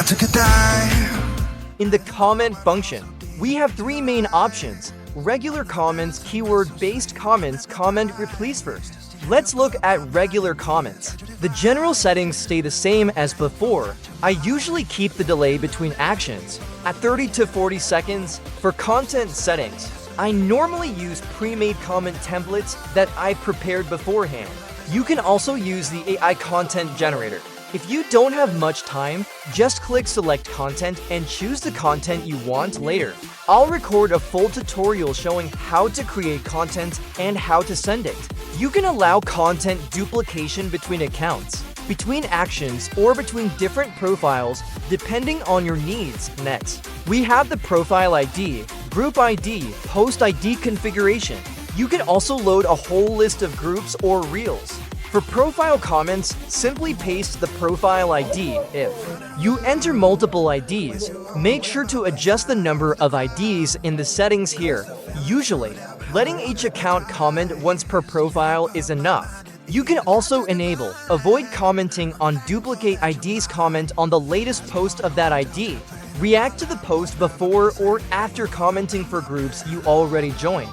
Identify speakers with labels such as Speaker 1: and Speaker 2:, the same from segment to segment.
Speaker 1: took a dive.
Speaker 2: In the comment function, we have three main options: regular comments, keyword-based comments, comment replace first. Let's look at regular comments. The general settings stay the same as before. I usually keep the delay between actions at 30 to 40 seconds. For content settings, I normally use pre-made comment templates that I've prepared beforehand. You can also use the AI content generator. If you don't have much time, just click select content and choose the content you want later. I'll record a full tutorial showing how to create content and how to send it. You can allow content duplication between accounts, between actions, or between different profiles depending on your needs. Next, we have the profile ID, group ID, post ID configuration. You can also load a whole list of groups or reels. For profile comments, simply paste the profile ID. If you enter multiple IDs, make sure to adjust the number of IDs in the settings here. Usually, letting each account comment once per profile is enough. You can also enable avoid commenting on duplicate IDs. Comment on the latest post of that ID. React to the post before or after commenting for groups you already joined.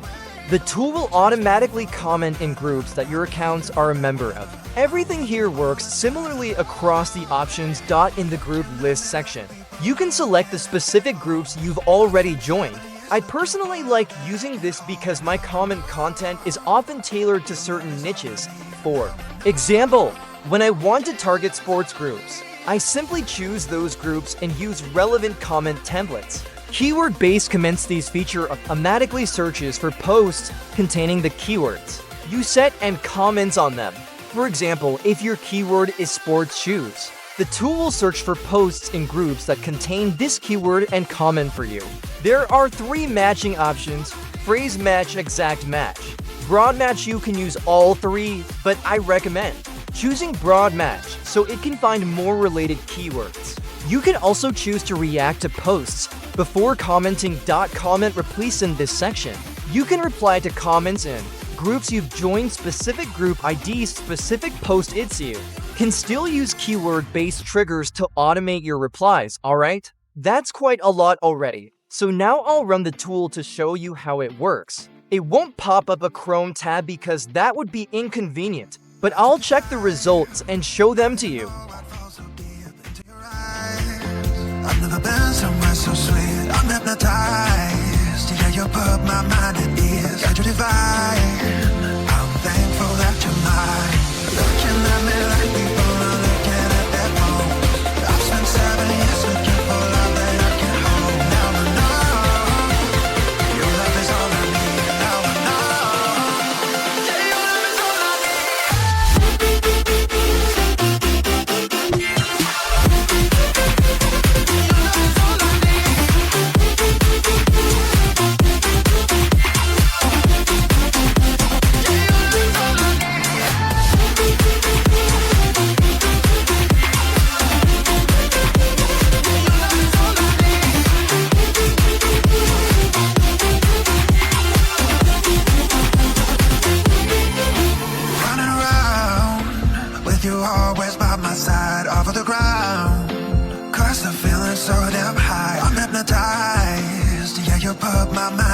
Speaker 2: The tool will automatically comment in groups that your accounts are a member of. Everything here works similarly across the options. In the group list section, you can select the specific groups you've already joined. I personally like using this because my comment content is often tailored to certain niches. For example, when I want to target sports groups, I simply choose those groups and use relevant comment templates. Keyword-based comments. These feature automatically searches for posts containing the keywords you set and comments on them. For example, if your keyword is sports shoes, the tool will search for posts in groups that contain this keyword and comment for you. There are three matching options: phrase match, exact match, broad match. You can use all three, but I recommend choosing broad match so it can find more related keywords. You can also choose to react to posts before commenting. Comment replace. In this section, you can reply to comments in groups you've joined. Specific group IDs, specific post it's you can still use keyword-based triggers to automate your replies. Alright, that's quite a lot already. So now I'll run the tool to show you how it works. It won't pop up a Chrome tab because that would be inconvenient, but I'll check the results and show them to you.
Speaker 1: I've never been somewhere so sweet. I'm hypnotized. Yeah, you put my mind at ease. Got you divine. I'm thankful that you're mine. Looking at me like people are looking at their phones. I've spent 7 years looking for love that I can hold. Now I know your love is all I need. Now I know. Yeah, your love is all I you always by my side, off of the ground. Cause the feeling's so damn high. I'm hypnotized. Yeah, you put my mind